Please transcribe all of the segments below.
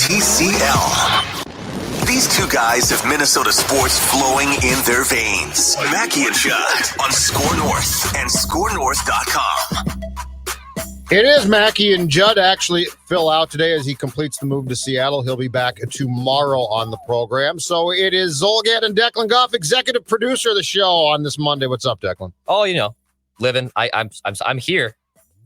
TCL. These two guys have Minnesota sports flowing in their veins. Mackie and Judd on SKOR North and SKORNorth.com. It is Mackie and Judd. Actually, Phil out today as he completes the move to Seattle. He'll be back tomorrow on the program. So it is Judd and Declan Goff, executive producer of the show on this Monday. What's up, Declan? Oh, living. I'm here.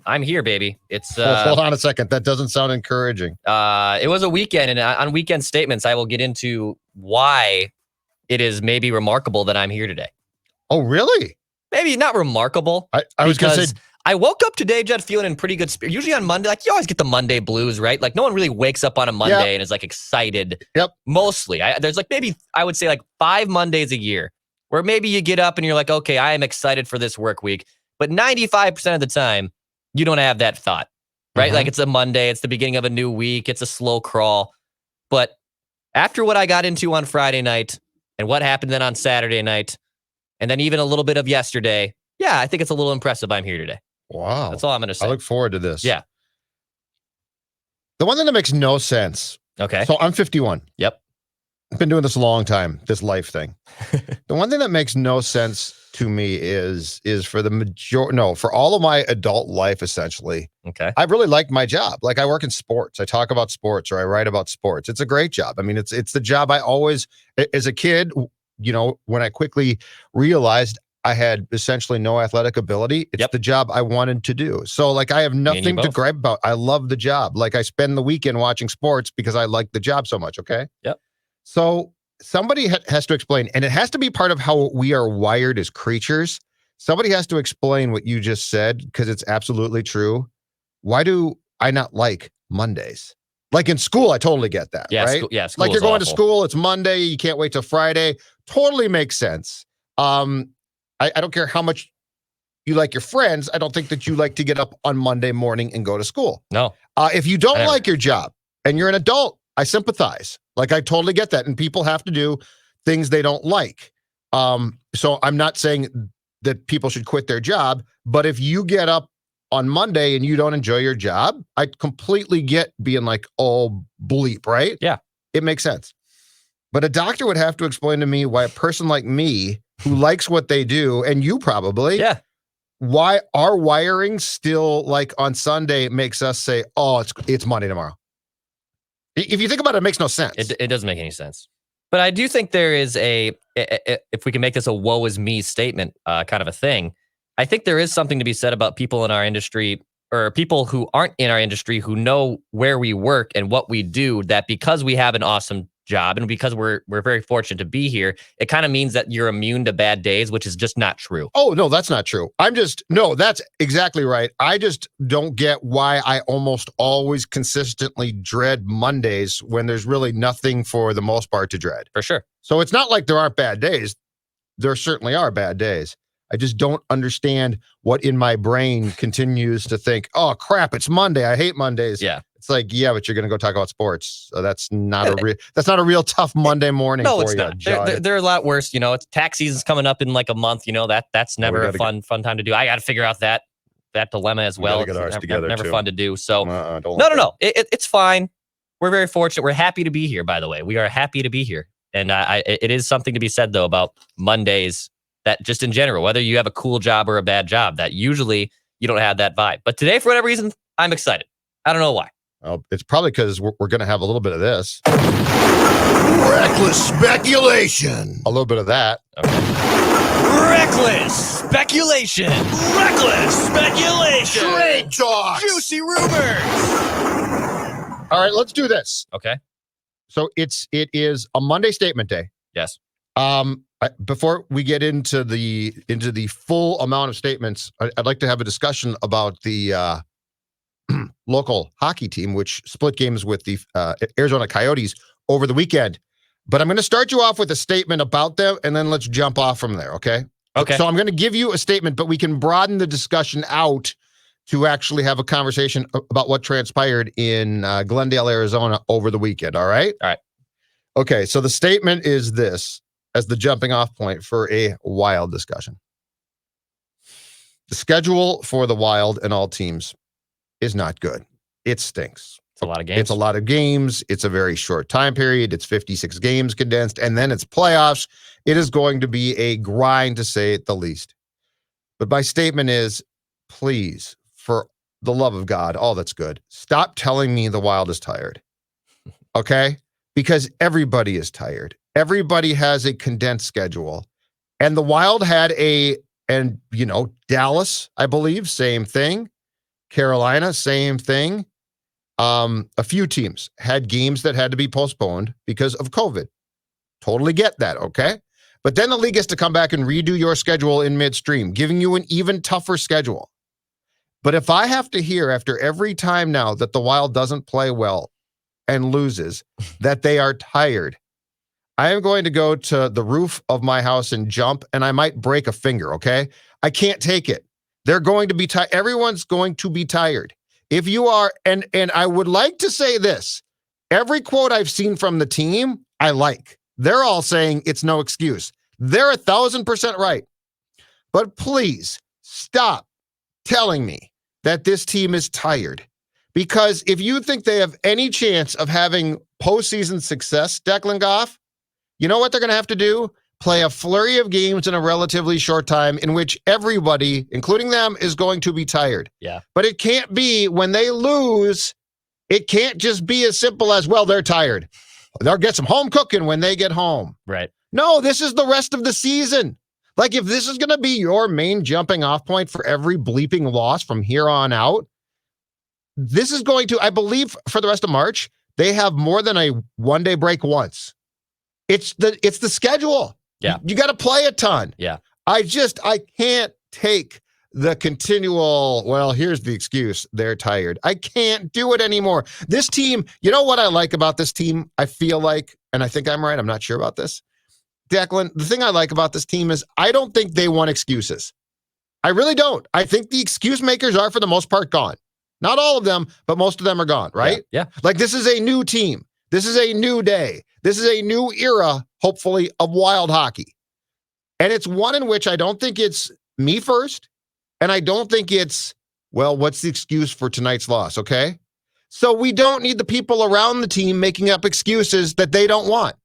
I'm here, baby. It's hold on a second. That doesn't sound encouraging. It was a weekend, and on weekend statements, I will get into why it is maybe remarkable that I'm here today. Oh, really? Maybe not remarkable. I was going to say, I woke up today, Judd, feeling in pretty good spirit. Usually on Monday, you always get the Monday blues, right? No one really wakes up on a Monday and is excited. Yep. Mostly, there's maybe I would say 5 Mondays a year where maybe you get up and you're like, okay, I am excited for this work week. But 95% of the time, you don't have that thought, right? Mm-hmm. It's a Monday, it's the beginning of a new week, it's a slow crawl. But after what I got into on Friday night and what happened then on Saturday night, and then even a little bit of yesterday, I think it's a little impressive I'm here today. Wow. That's all I'm going to say. I look forward to this. Yeah. The one thing that makes no sense. Okay. So I'm 51. Yep. I've been doing this a long time, this life thing. The one thing that makes no sense to me is for for all of my adult life, essentially. Okay. I really like my job. I work in sports. I talk about sports or I write about sports. It's a great job. I mean, it's the job I always, as a kid, when I quickly realized I had essentially no athletic ability, it's the job I wanted to do. So I have nothing to gripe about. I love the job. I spend the weekend watching sports because I like the job so much. Okay. Yep. So somebody has to explain, and it has to be part of how we are wired as creatures. Somebody has to explain what you just said because it's absolutely true. Why do I not like Mondays? In school, I totally get that, right? School you're going to school, it's Monday, you can't wait till Friday. Totally makes sense. I don't care how much you like your friends. I don't think that you like to get up on Monday morning and go to school. No. If you don't like your job and you're an adult, I sympathize. I totally get that. And people have to do things they don't like. So I'm not saying that people should quit their job, but if you get up on Monday and you don't enjoy your job, I completely get being oh, bleep, right? Yeah. It makes sense. But a doctor would have to explain to me why a person like me who likes what they do, and you probably, why our wiring still on Sunday makes us say, oh, it's Monday tomorrow. If you think about it, it makes no sense. It doesn't make any sense. But I do think there is if we can make this a woe is me statement kind of a thing, I think there is something to be said about people in our industry or people who aren't in our industry who know where we work and what we do, that because we have an awesome job and because we're very fortunate to be here, it kind of means that you're immune to bad days, which is just not true. Oh, no, that's not true. That's exactly right. I just don't get why I almost always consistently dread Mondays when there's really nothing for the most part to dread. For sure. So it's not like there aren't bad days. There certainly are bad days. I just don't understand what in my brain continues to think, oh, crap, it's Monday. I hate Mondays. Yeah. It's but you're going to go talk about sports. So that's not a real tough Monday morning for you. No, it's not. They're a lot worse. It's tax season's coming up in a month. That's never a fun time to do. I got to figure out that dilemma as well. Get ours together never too. fun to do. So no. It's fine. We're very fortunate. We're happy to be here, by the way. We are happy to be here. And it is something to be said, though, about Mondays, that just in general, whether you have a cool job or a bad job, that usually you don't have that vibe. But today, for whatever reason, I'm excited. I don't know why. Well, it's probably because we're going to have a little bit of this. Reckless speculation. A little bit of that. Okay. Reckless speculation. Reckless speculation. Trade talk. Juicy rumors. All right, let's do this. Okay. So it is a Monday statement day. Yes. Before we get into the full amount of statements, I'd like to have a discussion about the local hockey team, which split games with the Arizona Coyotes over the weekend. But I'm going to start you off with a statement about them, and then let's jump off from there, okay? Okay. So I'm going to give you a statement, but we can broaden the discussion out to actually have a conversation about what transpired in Glendale, Arizona over the weekend, all right? All right. Okay, so the statement is this as the jumping off point for a Wild discussion. The schedule for the Wild and all teams is not good. It stinks. It's a lot of games. It's a lot of games. It's a very short time period. It's 56 games condensed, and then it's playoffs. It is going to be a grind, to say the least. But my statement is, please, for the love of God, all that's good, stop telling me the Wild is tired. Okay? Because everybody is tired. Everybody has a condensed schedule. And the Wild had Dallas, I believe, same thing. Carolina, same thing. A few teams had games that had to be postponed because of COVID. Totally get that, okay? But then the league has to come back and redo your schedule in midstream, giving you an even tougher schedule. But if I have to hear after every time now that the Wild doesn't play well and loses, that they are tired, I am going to go to the roof of my house and jump, and I might break a finger, okay? I can't take it. They're going to be tired. Everyone's going to be tired. If you are, and I would like to say this, every quote I've seen from the team, I like. They're all saying it's no excuse. They're 1,000% right. But please stop telling me that this team is tired. Because if you think they have any chance of having postseason success, Declan Goff, you know what they're going to have to do? Play a flurry of games in a relatively short time in which everybody, including them, is going to be tired. Yeah. But it can't be when they lose, it can't just be as simple as, well, they're tired. They'll get some home cooking when they get home. Right. No, this is the rest of the season. Like, if this is going to be your main jumping off point for every bleeping loss from here on out, this is going to, I believe, for the rest of March, they have more than a one-day break once. It's the schedule. Yeah. You got to play a ton. Yeah. I can't take the continual, well, here's the excuse, they're tired. I can't do it anymore. This team, you know what I like about this team? I feel like, and I think I'm right, I'm not sure about this. Declan, the thing I like about this team is I don't think they want excuses. I really don't. I think the excuse makers are, for the most part, gone. Not all of them, but most of them are gone, right? Yeah. Like, this is a new team. This is a new day. This is a new era, hopefully, of Wild hockey. And it's one in which I don't think it's me first, and I don't think it's, well, what's the excuse for tonight's loss, okay? So we don't need the people around the team making up excuses that they don't want.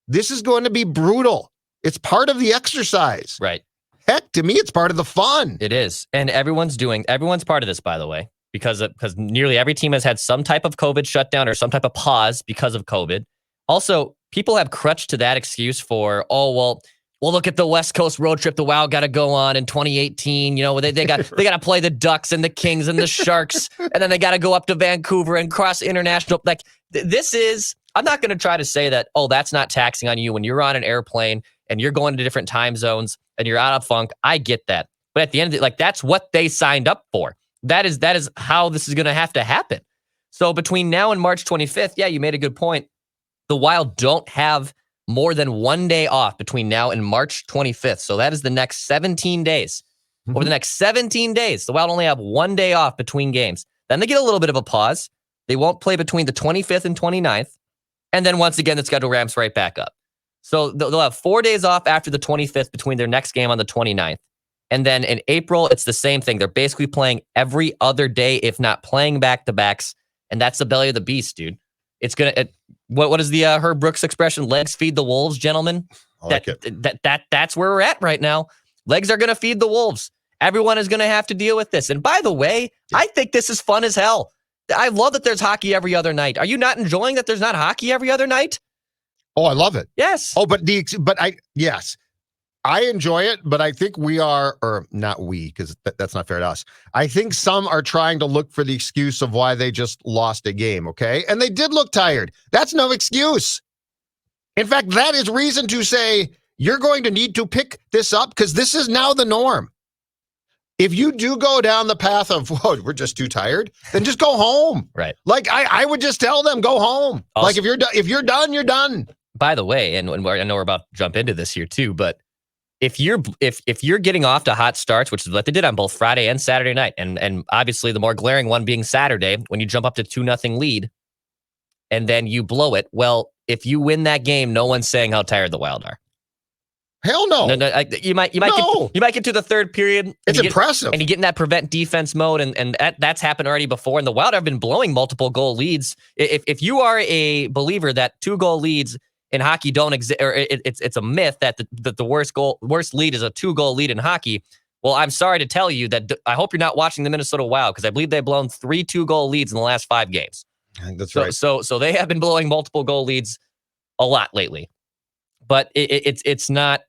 This is going to be brutal. It's part of the exercise. Right. Heck, to me, it's part of the fun. It is. And everyone's part of this, by the way, because nearly every team has had some type of COVID shutdown or some type of pause because of COVID. Also, people have crutched to that excuse for, well, look at the West Coast road trip the Wild got to go on in 2018. You know, they got to play the Ducks and the Kings and the Sharks, and then they got to go up to Vancouver and cross international. Like, this is, I'm not going to try to say that, that's not taxing on you when you're on an airplane and you're going to different time zones and you're out of funk. I get that. But at the end of it, like, that's what they signed up for. That is how this is going to have to happen. So between now and March 25th, yeah, you made a good point. The Wild don't have more than 1 day off between now and March 25th. So that is the next 17 days. Over the next 17 days, the Wild only have 1 day off between games. Then they get a little bit of a pause. They won't play between the 25th and 29th. And then once again, the schedule ramps right back up. So they'll have 4 days off after the 25th between their next game on the 29th. And then in April, it's the same thing. They're basically playing every other day, if not playing back-to-backs. And that's the belly of the beast, dude. It's going to... What is the Herb Brooks expression? Legs feed the wolves, gentlemen. That's where we're at right now. Legs are going to feed the wolves. Everyone is going to have to deal with this. And by the way, I think this is fun as hell. I love that there's hockey every other night. Are you not enjoying that there's not hockey every other night? Oh, I love it. Yes. Oh, yes. I enjoy it, but I think we are, or not we, because that's not fair to us. I think some are trying to look for the excuse of why they just lost a game, okay? And they did look tired. That's no excuse. In fact, that is reason to say you're going to need to pick this up because this is now the norm. If you do go down the path of, whoa, we're just too tired, then just go home. Right. Like, I would just tell them, go home. Also, like, if you're done, you're done. By the way, and I know we're about to jump into this here too, but if you're getting off to hot starts, which is what they did on both Friday and Saturday night, and obviously the more glaring one being Saturday, when you jump up to 2-0 lead, and then you blow it, well, if you win that game, no one's saying how tired the Wild are. Hell no. You might get to the third period. It's impressive. And you get in that prevent defense mode, and that's happened already before. And the Wild have been blowing multiple goal leads. If you are a believer that 2-goal leads in hockey don't exist, or it's a myth that the worst lead is a 2-goal lead in hockey. Well, I'm sorry to tell you that I hope you're not watching the Minnesota Wild, because I believe they've blown 3 2-goal leads in the last 5 games. I think that's right. So they have been blowing multiple goal leads a lot lately. But it's not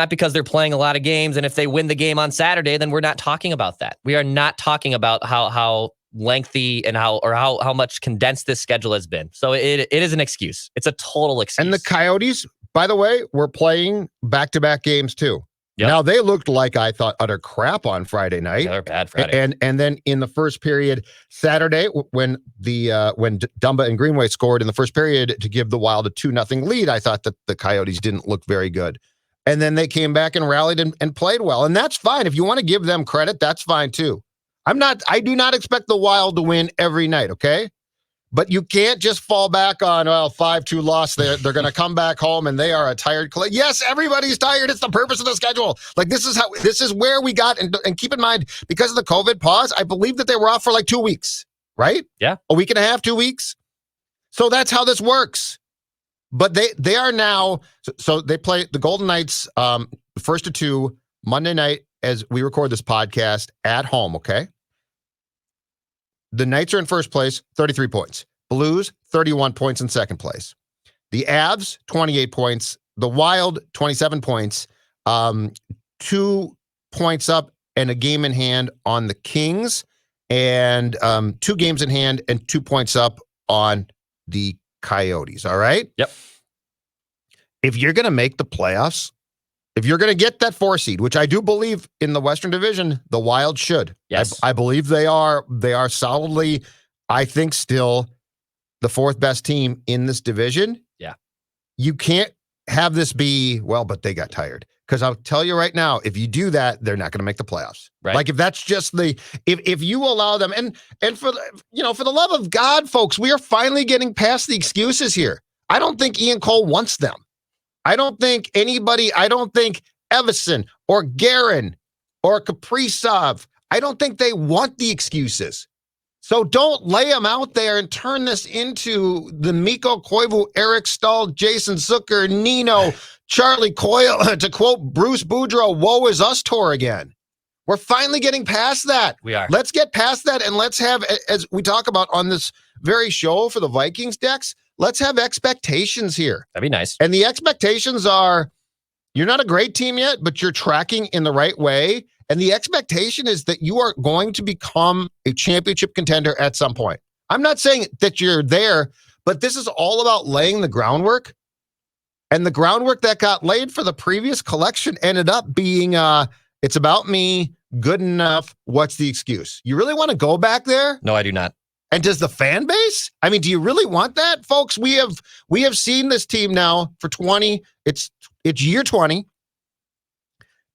because they're playing a lot of games, and if they win the game on Saturday, then we're not talking about that. We are not talking about how lengthy and how much condensed this schedule has been. So it is an excuse. It's a total excuse. And the Coyotes, by the way, were playing back-to-back games too. Yep. Now they looked like, I thought, utter crap on Friday night. Yeah, they're bad Friday. And then in the first period Saturday, when Dumba and Greenway scored in the first period to give the Wild a 2-0 lead, I thought that the Coyotes didn't look very good. And then they came back and rallied and played well. And that's fine. If you want to give them credit, that's fine too. I do not expect the Wild to win every night, okay? But you can't just fall back on, 5-2 loss. They're going to come back home and they are a tired club. Yes, everybody's tired. It's the purpose of the schedule. Like, this is where we got, and keep in mind, because of the COVID pause, I believe that they were off for like 2 weeks, right? Yeah. A week and a half, 2 weeks. So that's how this works. But they are now, so they play the Golden Knights, first of 2, Monday night as we record this podcast at home, okay? The Knights are in first place, 33 points. Blues, 31 points in second place. The Avs, 28 points. The Wild, 27 points. 2 points up and a game in hand on the Kings. And 2 games in hand and 2 points up on the Coyotes. All right? Yep. If you're going to make the playoffs, if you're going to get that 4 seed, which I do believe in the Western Division, the Wild should. Yes. I believe they are solidly, I think, still the 4th best team in this division. Yeah. You can't have this be, but they got tired. Because I'll tell you right now, if you do that, they're not going to make the playoffs. Right. Like, if that's just if you allow them, and for the love of God, folks, we are finally getting past the excuses here. I don't think Ian Cole wants them. I don't think Everson or Guerin or Kaprizov, I don't think they want the excuses. So don't lay them out there and turn this into the Mikko Koivu, Eric Stahl, Jason Zucker, Nino, Charlie Coyle, to quote Bruce Boudreau, woe is us tour again. We're finally getting past that. We are. Let's get past that, and let's have, as we talk about on this very show for the Vikings decks, let's have expectations here. That'd be nice. And the expectations are, you're not a great team yet, but you're tracking in the right way. And the expectation is that you are going to become a championship contender at some point. I'm not saying that you're there, but this is all about laying the groundwork. And the groundwork that got laid for the previous collection ended up being, it's about me, good enough, what's the excuse? You really want to go back there? No, I do not. And does the fan base? I mean, do you really want that, folks? We have seen this team now for 20. It's year 20.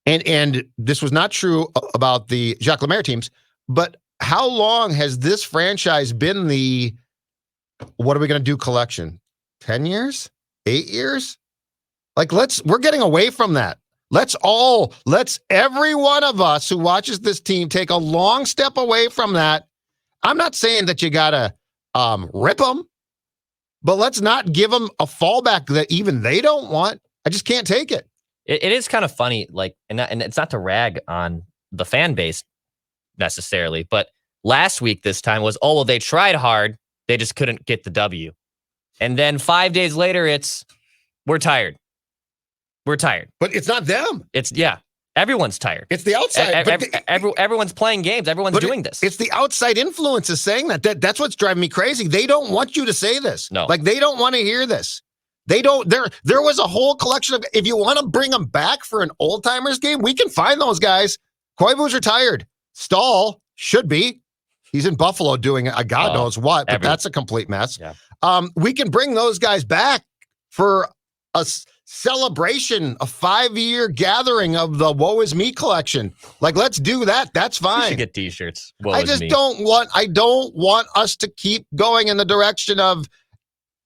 And this was not true about the Jacques Lemaire teams, but how long has this franchise been the what are we going to do collection? 10 years? 8 years? Like, we're getting away from that. Let's every one of us who watches this team take a long step away from that. I'm not saying that you got to rip them, but let's not give them a fallback that even they don't want. I just can't take it. It is kind of funny, like, and it's not to rag on the fan base necessarily, but last week this time was, they tried hard, they just couldn't get the W. And then 5 days later, it's, we're tired. We're tired. But it's not them. Everyone's tired. It's the outside. Everyone's playing games. Everyone's doing this. It's the outside influences saying that. That's what's driving me crazy. They don't want you to say this. No. Like, they don't want to hear this. They don't. There was a whole collection of, if you want to bring them back for an old timers game, we can find those guys. Koivu's retired. Stahl should be. He's in Buffalo doing a God knows what, but that's a complete mess. Yeah. We can bring those guys back for a celebration, a 5-year gathering of the Woe Is Me collection. Like, let's do that. That's fine. You should get t-shirts. I don't want us to keep going in the direction of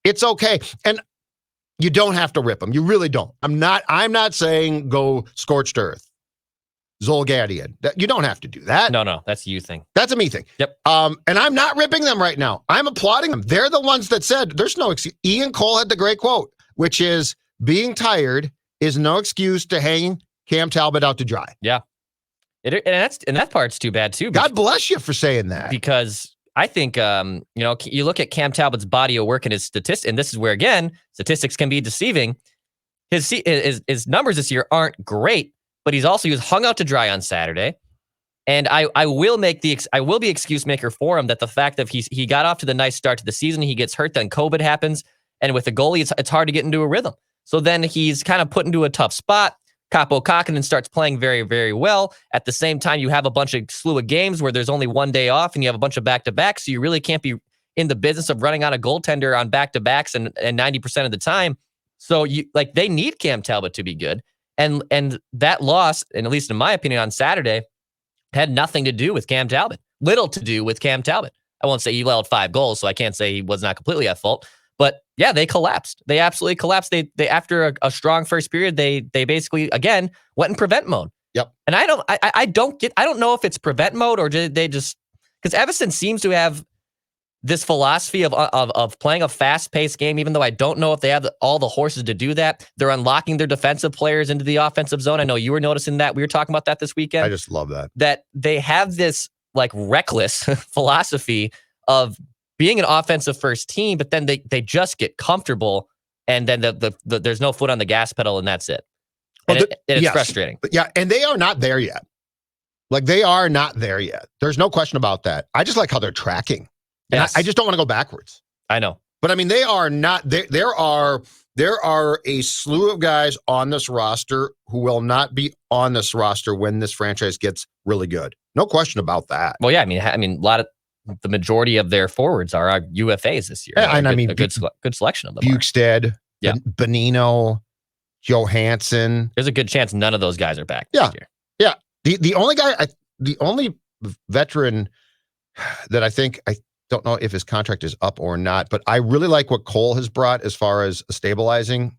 it's okay. And You don't have to rip him. You really don't. I'm not saying go scorched earth. Zolgadian. You don't have to do that. No, that's a you thing. That's a me thing. Yep. And I'm not ripping them right now. I'm applauding them. They're the ones that said there's no excuse. Ian Cole had the great quote, which is being tired is no excuse to hang Cam Talbot out to dry. Yeah. And that part's too bad too. God bless you for saying that. Because I think, you look at Cam Talbot's body of work and his statistics, and this is where, again, statistics can be deceiving. His numbers this year aren't great, but he was hung out to dry on Saturday. And I will be excuse maker for him that the fact that he got off to the nice start to the season, he gets hurt, then COVID happens. And with the goalie, it's hard to get into a rhythm. So then he's kind of put into a tough spot. Capo Kakinen starts playing very, very well. At the same time, you have a bunch of slew of games where there's only one day off and you have a bunch of back-to-backs. So you really can't be in the business of running out a goaltender on back-to-backs and 90% of the time. So they need Cam Talbot to be good. And that loss, and at least in my opinion on Saturday, had nothing to do with Cam Talbot. Little to do with Cam Talbot. I won't say he allowed 5 goals, so I can't say he was not completely at fault. But yeah, they collapsed. They absolutely collapsed. They after a strong first period, they basically again went in prevent mode. Yep. And I don't know if it's prevent mode or did they just, because Evanston seems to have this philosophy of playing a fast-paced game, even though I don't know if they have all the horses to do that. They're unlocking their defensive players into the offensive zone. I know you were noticing that. We were talking about that this weekend. I just love that. That they have this reckless philosophy of being an offensive first team, but then they just get comfortable, and then there's no foot on the gas pedal, and that's it. And it's frustrating. Yeah, and they are not there yet. They are not there yet. There's no question about that. I just like how they're tracking. And yes. I just don't want to go backwards. I know. But I mean, they are not there. There are a slew of guys on this roster who will not be on this roster when this franchise gets really good. No question about that. Well, yeah, I mean, the majority of their forwards are UFAs this year. Yeah, a good selection of them. Bukestad, yeah. Bonino, Johansson. There's a good chance none of those guys are back this year. Yeah. The only veteran that I don't know if his contract is up or not, but I really like what Cole has brought as far as a stabilizing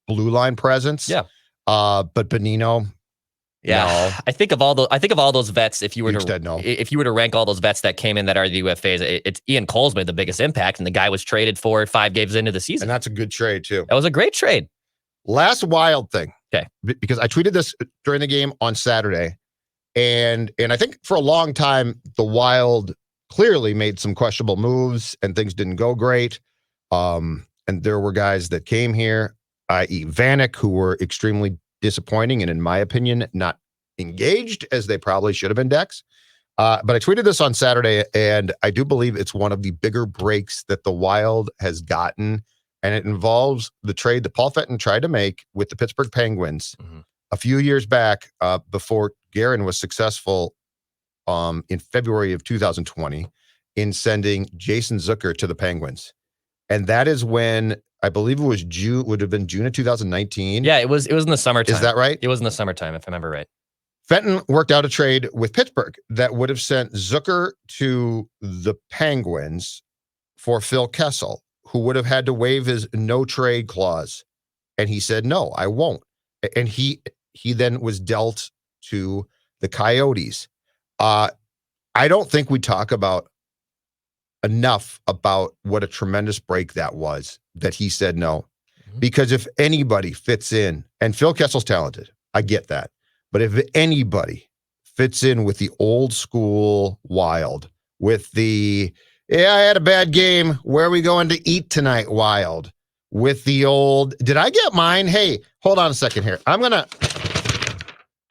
blue line presence. Yeah. But Bonino. Yeah, no. I think of all those vets. If you were to rank all those vets that came in that are the UFAs, it's Ian Cole's made the biggest impact, and the guy was traded for 5 games into the season. And that's a good trade too. That was a great trade. Last Wild thing, okay? Because I tweeted this during the game on Saturday, and I think for a long time the Wild clearly made some questionable moves and things didn't go great. And there were guys that came here, i.e. Vanek, who were extremely disappointing and in my opinion not engaged as they probably should have been, Dex. But I tweeted this on Saturday, and I do believe it's one of the bigger breaks that the Wild has gotten, and it involves the trade that Paul Fenton tried to make with the Pittsburgh Penguins a few years back before Guerin was successful in February of 2020 in sending Jason Zucker to the Penguins. And that is when I believe it was would have been June of 2019. Yeah, it was in the summertime. Is that right? It was in the summertime, if I remember right. Fenton worked out a trade with Pittsburgh that would have sent Zucker to the Penguins for Phil Kessel, who would have had to waive his no trade clause. And he said, no, I won't. And he then was dealt to the Coyotes. I don't think we talk about enough about what a tremendous break that was, that he said no. Because if anybody fits in, and Phil Kessel's talented, I get that. But if anybody fits in with the old school Wild, with the, yeah, I had a bad game, where are we going to eat tonight Wild, with the old, did I get mine? Hey, hold on a second here. I'm going to,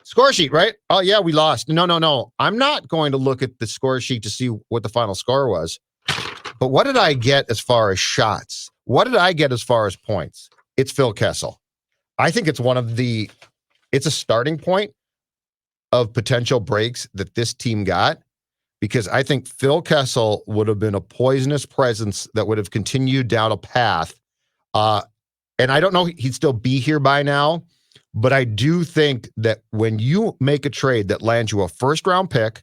score sheet, right? Oh, yeah, we lost. No. I'm not going to look at the score sheet to see what the final score was. But what did I get as far as shots? What did I get as far as points? It's Phil Kessel. I think it's it's a starting point of potential breaks that this team got, because I think Phil Kessel would have been a poisonous presence that would have continued down a path. And I don't know he'd still be here by now, but I do think that when you make a trade that lands you a first-round pick,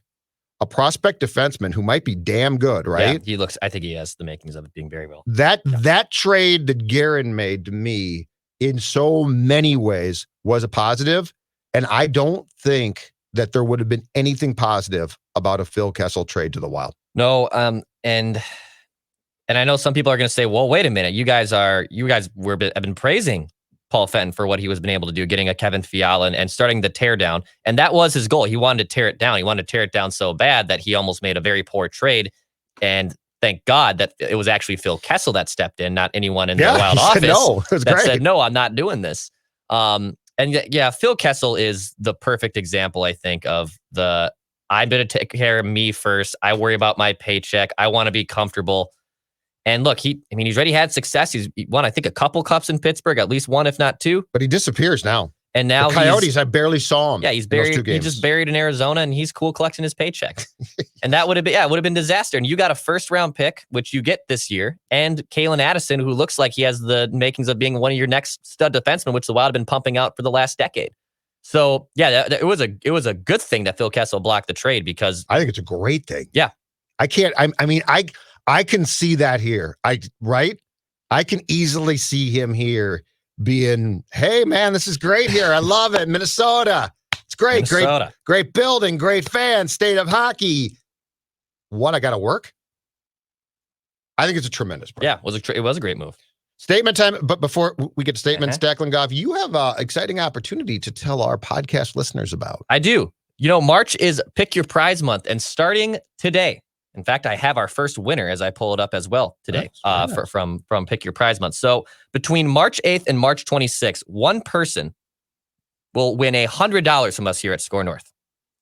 a prospect defenseman who might be damn good, right? Yeah, I think he has the makings of it being very well. That trade that Guerin made, to me, in so many ways was a positive. And I don't think that there would have been anything positive about a Phil Kessel trade to the Wild. No, and I know some people are going to say, well, wait a minute. You guys have been praising Paul Fenton for what he was been able to do, getting a Kevin Fiala and starting the tear down. And that was his goal. He wanted to tear it down. He wanted to tear it down so bad that he almost made a very poor trade. And thank God that it was actually Phil Kessel that stepped in, not anyone in the Wild office that said, no, I'm not doing this. And yeah, Phil Kessel is the perfect example, I think, of I'm going to take care of me first. I worry about my paycheck. I want to be comfortable. And look, he's already had success. He won, I think, a couple cups in Pittsburgh, at least one, if not two. But he disappears now. And now the Coyotes, I barely saw him. Yeah, he's buried. He's just buried in Arizona, and he's cool collecting his paycheck. And that would have been disaster. And you got a first-round pick, which you get this year, and Kalen Addison, who looks like he has the makings of being one of your next stud defensemen, which the Wild have been pumping out for the last decade. So yeah, it was a good thing that Phil Kessel blocked the trade, because I think it's a great thing. Yeah, I can see that here. I can easily see him here being, hey man, this is great here. I love it. Minnesota. It's great. Great building, great fans, state of hockey. What, I got to work? I think it's a tremendous project. Yeah, it was a great move. Statement time. But before we get to statements, Declan Goff, you have an exciting opportunity to tell our podcast listeners about. I do. March is Pick Your Prize month, and starting today, in fact, I have our first winner as I pull it up as well today from Pick Your Prize month. So between March 8th and March 26th, one person will win $100 from us here at SKOR North.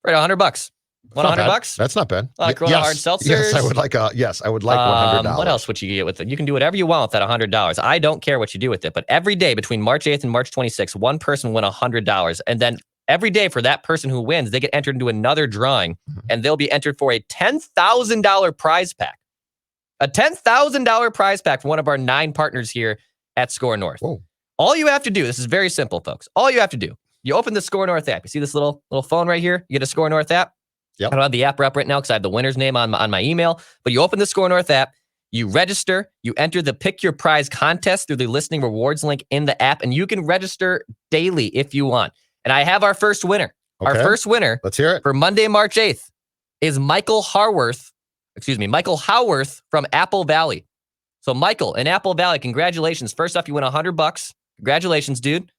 Right, $100. Want $100? That's not bad. Hard seltzers. Yes, I would like $100. What else would you get with it? You can do whatever you want with that $100. I don't care what you do with it, but every day between March 8th and March 26th, one person will win $100, and then every day for that person who wins, they get entered into another drawing, and they'll be entered for a $10,000 prize pack. A $10,000 prize pack from one of our 9 partners here at SKOR North. Whoa. All you have to do, this is very simple, folks. All you have to do, you open the SKOR North app. You see this little phone right here? You get a SKOR North app. Yep. I don't have the app up right now because I have the winner's name on my email, but you open the SKOR North app, you register, you enter the Pick Your Prize contest through the listening rewards link in the app, and you can register daily if you want. And I have our first winner. Okay. Our first winner, let's hear it, for Monday, March 8th is Michael Howarth from Apple Valley. So Michael in Apple Valley, congratulations. First off, you win $100. Congratulations, dude.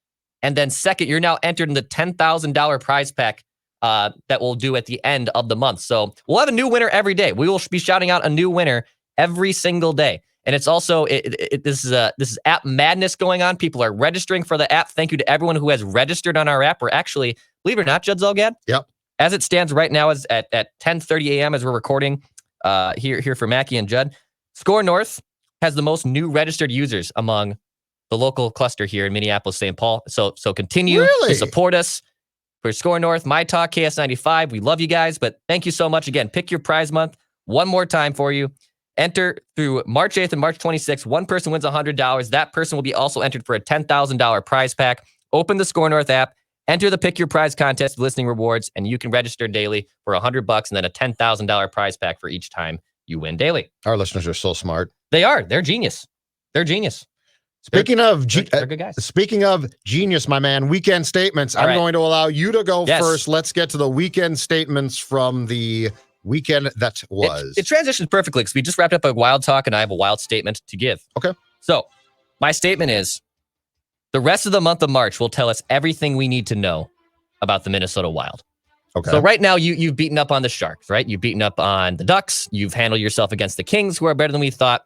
And then second, you're now entered in the $10,000 prize pack that we'll do at the end of the month. So we'll have a new winner every day. We will be shouting out a new winner every single day. And it's also, this is app madness going on. People are registering for the app. Thank you to everyone who has registered on our app. We're actually, believe it or not, Judd Zolgad? Yep. As it stands right now, is at 10:30 a.m. as we're recording here for Mackie and Judd, SKOR North has the most new registered users among the local cluster here in Minneapolis, St. Paul. So continue to support us. For SKOR North, My Talk, KS95, we love you guys, but thank you so much. Again, Pick Your Prize month one more time for you. Enter through March 8th and March 26th. One person wins $100. That person will be also entered for a $10,000 prize pack. Open the SKOR North app, enter the Pick Your Prize contest, listening rewards, and you can register daily for $100 and then a $10,000 prize pack for each time you win daily. Our listeners are so smart. They are. They're genius. They're genius. Speaking of good guys. Speaking of genius, my man, weekend statements. I'm going to allow you to go first. Let's get to the weekend statements from the weekend that was. It transitions perfectly because we just wrapped up a Wild talk and I have a Wild statement to give. Okay. So my statement is the rest of the month of March will tell us everything we need to know about the Minnesota Wild. Okay. So right now you've beaten up on the Sharks, right? You've beaten up on the Ducks. You've handled yourself against the Kings, who are better than we thought.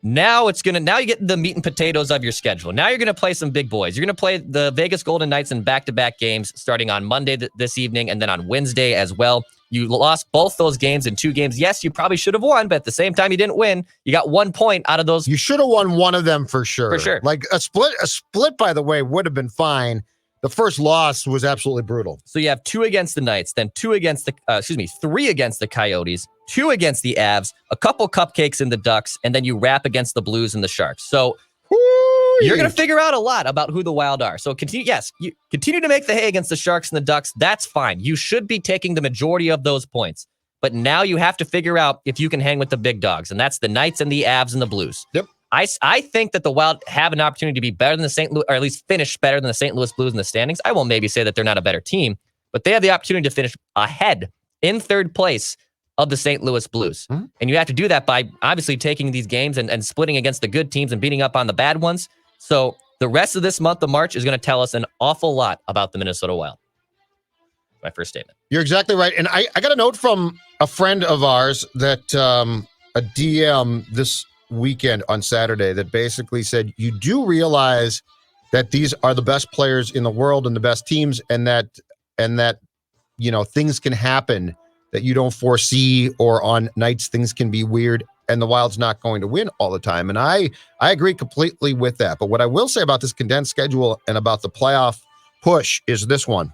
Now you get the meat and potatoes of your schedule. Now you're going to play some big boys. You're going to play the Vegas Golden Knights in back-to-back games starting on Monday this evening and then on Wednesday as well. You lost both those games in 2 games. Yes, you probably should have won, but at the same time you didn't win. You got 1 point out of those. You should have won one of them for sure. For sure. Like a split, by the way, would have been fine. The first loss was absolutely brutal. So you have 2 against the Knights, then 3 against the Coyotes, 2 against the Avs, a couple cupcakes in the Ducks, and then you wrap against the Blues and the Sharks. So you're going to figure out a lot about who the Wild are. So continue to make the hay against the Sharks and the Ducks. That's fine. You should be taking the majority of those points. But now you have to figure out if you can hang with the big dogs, and that's the Knights and the Avs and the Blues. Yep. I think that the Wild have an opportunity to be better than the St. Louis, or at least finish better than the St. Louis Blues in the standings. I won't maybe say that they're not a better team, but they have the opportunity to finish ahead in third place of the St. Louis Blues. Mm-hmm. And you have to do that by obviously taking these games and splitting against the good teams and beating up on the bad ones. So the rest of this month of March is going to tell us an awful lot about the Minnesota Wild. My first statement. You're exactly right. And I got a note from a friend of ours that a DM this weekend on Saturday that basically said, you do realize that these are the best players in the world and the best teams, and that things can happen that you don't foresee, or on nights things can be weird, and the Wild's not going to win all the time. And I agree completely with that. But what I will say about this condensed schedule and about the playoff push is this one.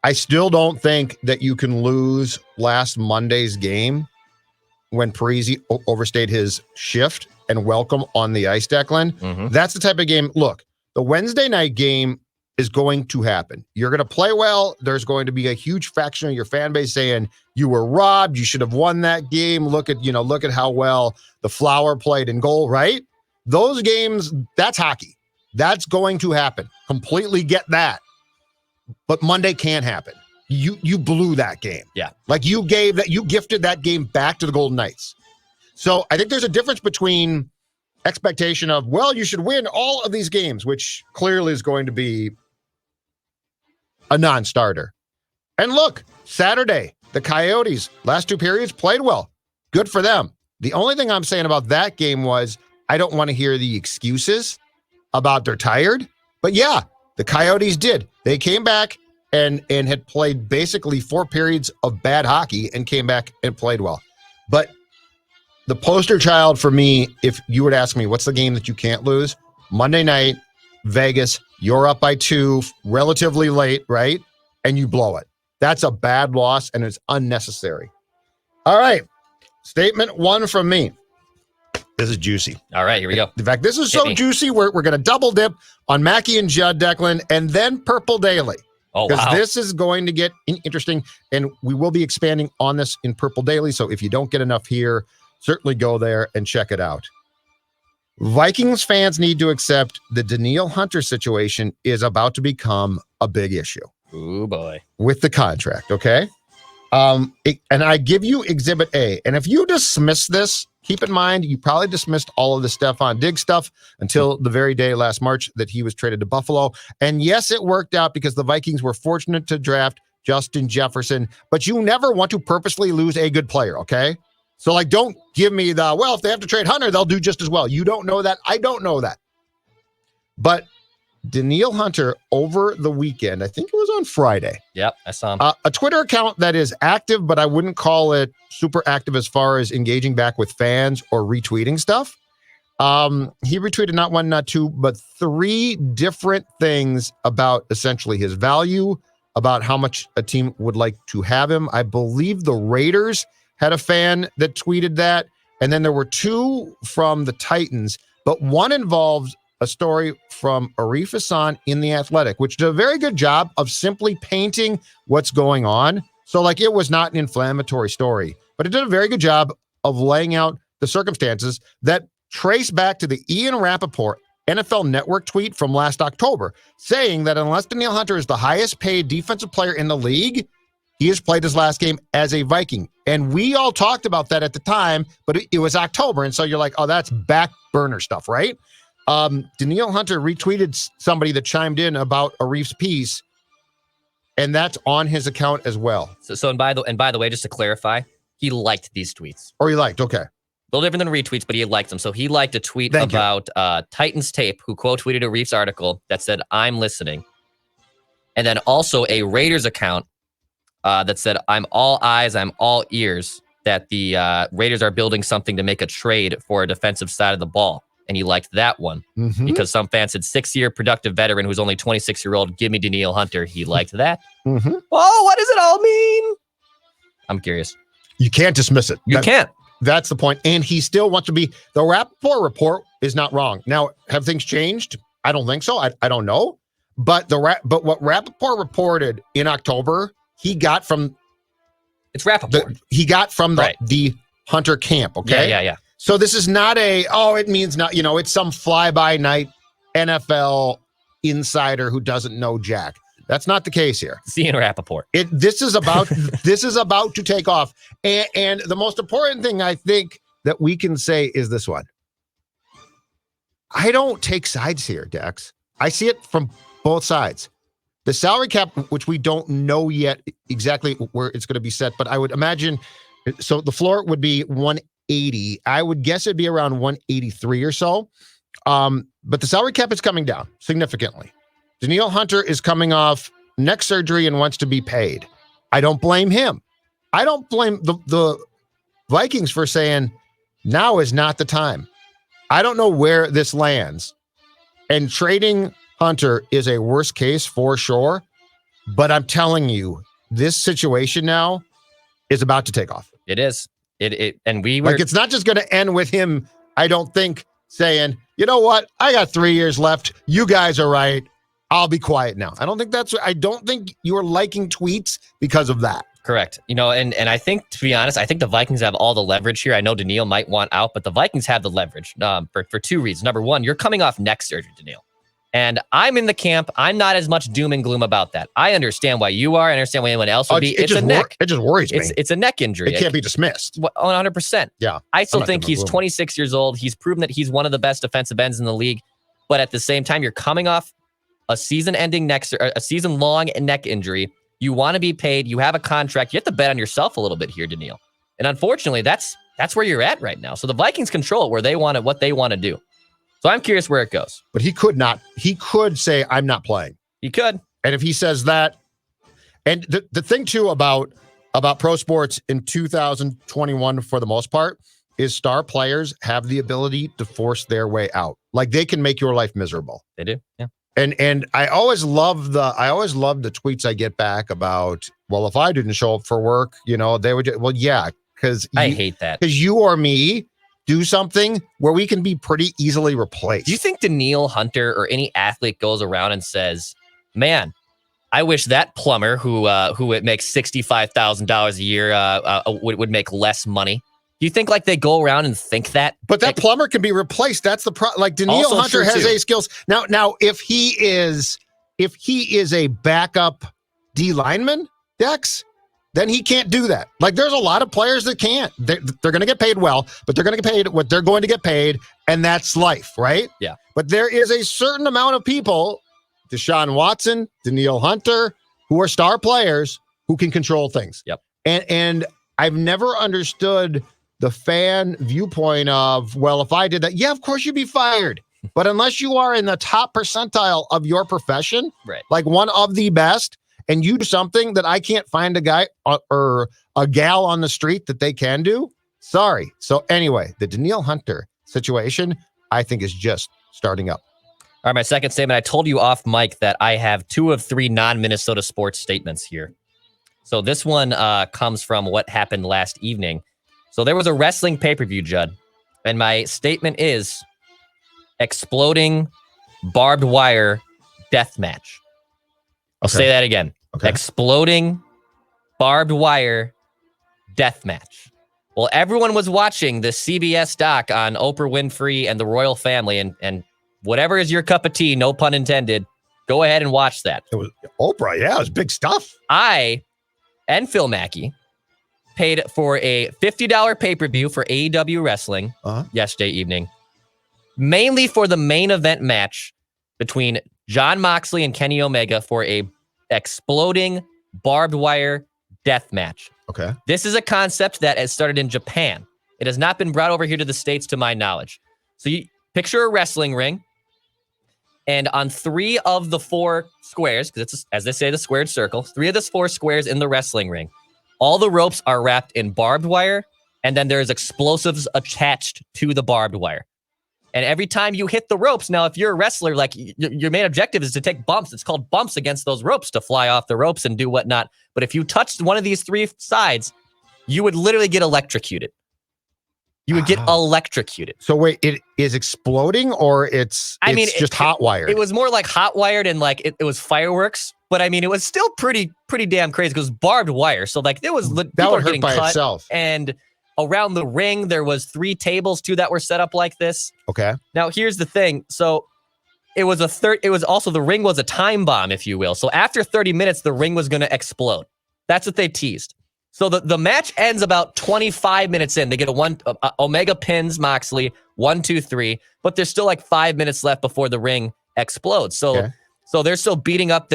I still don't think that you can lose last Monday's game when Parise overstayed his shift and welcome on the ice, Declan. Mm-hmm. That's the type of game. Look, the Wednesday night game is going to happen. You're going to play well. There's going to be a huge faction of your fan base saying you were robbed. You should have won that game. Look at how well the Flower played in goal, right? Those games, that's hockey. That's going to happen. Completely get that. But Monday can't happen. You blew that game. Yeah. Like you gifted that game back to the Golden Knights. So I think there's a difference between expectation of, well, you should win all of these games, which clearly is going to be a non-starter. And look, Saturday, the Coyotes, last two periods, played well. Good for them. The only thing I'm saying about that game was I don't want to hear the excuses about they're tired. But yeah, the Coyotes did. They came back and had played basically 4 periods of bad hockey and came back and played well. But the poster child for me, if you would ask me, what's the game that you can't lose? Monday night, Vegas, you're up by 2, relatively late, right? And you blow it. That's a bad loss, and it's unnecessary. All right. Statement 1 from me. This is juicy. All right, here we go. In fact, this is so juicy, we're going to double dip on Mackie and Judd, Declan, and then Purple Daily. Oh, wow. Because this is going to get interesting, and we will be expanding on this in Purple Daily, so if you don't get enough here, certainly go there and check it out. Vikings fans need to accept the Daniil Hunter situation is about to become a big issue. Ooh, boy. With the contract, okay? And I give you Exhibit A, and if you dismiss this, keep in mind, you probably dismissed all of the Stefan Diggs stuff until the very day last March that he was traded to Buffalo. And yes, it worked out because the Vikings were fortunate to draft Justin Jefferson, but you never want to purposely lose a good player, okay? So, don't give me well, if they have to trade Hunter, they'll do just as well. You don't know that. I don't know that. But Daniil Hunter over the weekend, I think it was on Friday. Yep, I saw him. A Twitter account that is active, but I wouldn't call it super active as far as engaging back with fans or retweeting stuff. He retweeted not 1, not 2, but 3 different things about essentially his value, about how much a team would like to have him. I believe the Raiders had a fan that tweeted that. And then there were 2 from the Titans, but one involves a story from Arif Hassan in The Athletic, which did a very good job of simply painting what's going on. So it was not an inflammatory story, but it did a very good job of laying out the circumstances that trace back to the Ian Rappaport NFL Network tweet from last October, saying that unless Daniil Hunter is the highest paid defensive player in the league, he has played his last game as a Viking. And we all talked about that at the time, but it was October. And so you're like, oh, that's back burner stuff, right? Daniil Hunter retweeted somebody that chimed in about Arif's piece, and that's on his account as well. So by the way, just to clarify, he liked these tweets. Or he liked, okay. A little different than retweets, but he liked them. So he liked a tweet about Titans Tape, who quote tweeted Arif's article that said, "I'm listening." And then also a Raiders account that said, "I'm all eyes, I'm all ears," that the Raiders are building something to make a trade for a defensive side of the ball. And he liked that one because some fans said 6-year productive veteran who's only 26-year-old, give me Daniil Hunter. He liked that. Mm-hmm. Oh, what does it all mean? I'm curious. You can't dismiss it. You can't. That's the point. And he still wants to be, the Rappaport report is not wrong. Now, have things changed? I don't think so. I don't know. But what Rappaport reported in October, he got from it's Rappaport. the Hunter camp, okay? Yeah. So this is not it means not, it's some fly-by-night NFL insider who doesn't know jack. That's not the case here. Seeing Rappaport. This is about to take off. And the most important thing I think that we can say is this one. I don't take sides here, Dex. I see it from both sides. The salary cap, which we don't know yet exactly where it's going to be set, but I would imagine, so the floor would be 180. I would guess it'd be around 183 or so. But the salary cap is coming down significantly. Danielle Hunter is coming off neck surgery and wants to be paid. I don't blame him. I don't blame the Vikings for saying now is not the time. I don't know where this lands. And trading Hunter is a worst case for sure. But I'm telling you, this situation now is about to take off. It is. And we were it's not just going to end with him, I don't think, saying, you know what? I got 3 years left. You guys are right. I'll be quiet now. I don't think you are liking tweets because of that. Correct. And I think, to be honest, I think the Vikings have all the leverage here. I know Danielle might want out, but the Vikings have the leverage for two reasons. Number one, you're coming off neck surgery, Danielle. And I'm in the camp. I'm not as much doom and gloom about that. I understand why you are. I understand why anyone else would be. It's a neck. It just worries me. It's a neck injury. It can't be dismissed. 100%. Yeah. I still think he's 26 years old. He's proven that he's one of the best defensive ends in the league. But at the same time, you're coming off a season-long neck injury. You want to be paid. You have a contract. You have to bet on yourself a little bit here, Danielle. And unfortunately, that's where you're at right now. So the Vikings control it what they want to do. So I'm curious where it goes. But he could not. He could say, I'm not playing. He could. And if he says that, and the thing too about pro sports in 2021 for the most part is star players have the ability to force their way out. Like they can make your life miserable. They do. Yeah. And I always love the tweets I get back about, well, if I didn't show up for work, they would, well, yeah, because I hate that. Because you or me do something where we can be pretty easily replaced. Do you think Danielle Hunter or any athlete goes around and says, man, I wish that plumber who makes $65,000 a year would make less money? Do you think they go around and think that? But that plumber can be replaced. That's the Danielle Hunter has A skills. Now if he is a backup D lineman, Dex, then he can't do that. There's a lot of players that can't. They're going to get paid well, but they're going to get paid what they're going to get paid, and that's life, right? Yeah. But there is a certain amount of people, Deshaun Watson, Danielle Hunter, who are star players who can control things. Yep. And I've never understood the fan viewpoint of, well, if I did that, yeah, of course you'd be fired. But unless you are in the top percentile of your profession, right, like one of the best, and you do something that I can't find a guy or a gal on the street that they can do, sorry. So anyway, the Danielle Hunter situation, I think, is just starting up. All right, my second statement, I told you off mic that I have 2 of 3 non-Minnesota sports statements here. So this one comes from what happened last evening. So there was a wrestling pay-per-view, Judd, and my statement is exploding barbed wire death match. I'll say that again. Okay. Exploding barbed wire death match. Well, everyone was watching the CBS doc on Oprah Winfrey and the royal family, and whatever is your cup of tea, no pun intended, go ahead and watch that. It was Oprah, yeah, it was big stuff. I and Phil Mackey paid for a $50 pay-per-view for AEW Wrestling yesterday evening, mainly for the main event match between Jon Moxley and Kenny Omega for a exploding barbed wire death match. Okay. This is a concept that has started in Japan. It has not been brought over here to the States to my knowledge. So you picture a wrestling ring, and on 3 of the 4 squares, because it's, as they say, the squared circle, 3 of the 4 squares in the wrestling ring, all the ropes are wrapped in barbed wire, and then there's explosives attached to the barbed wire. And every time you hit the ropes, now, if you're a wrestler, your main objective is to take bumps. It's called bumps against those ropes to fly off the ropes and do whatnot. But if you touched one of these 3 sides, you would literally get electrocuted. You would get electrocuted. So wait, it is exploding, or it's just hot wired? It was more like hot wired, and it was fireworks. But it was still pretty damn crazy because barbed wire. So there was that would hurt by itself. And around the ring, there was 3 tables too that were set up like this. Okay. Now, here's the thing. So it was also the ring was a time bomb, if you will. So after 30 minutes, the ring was going to explode. That's what they teased. So the match ends about 25 minutes in. They get Omega pins Moxley 1, 2, 3, but there's still like 5 minutes left before the ring explodes. So they're still beating up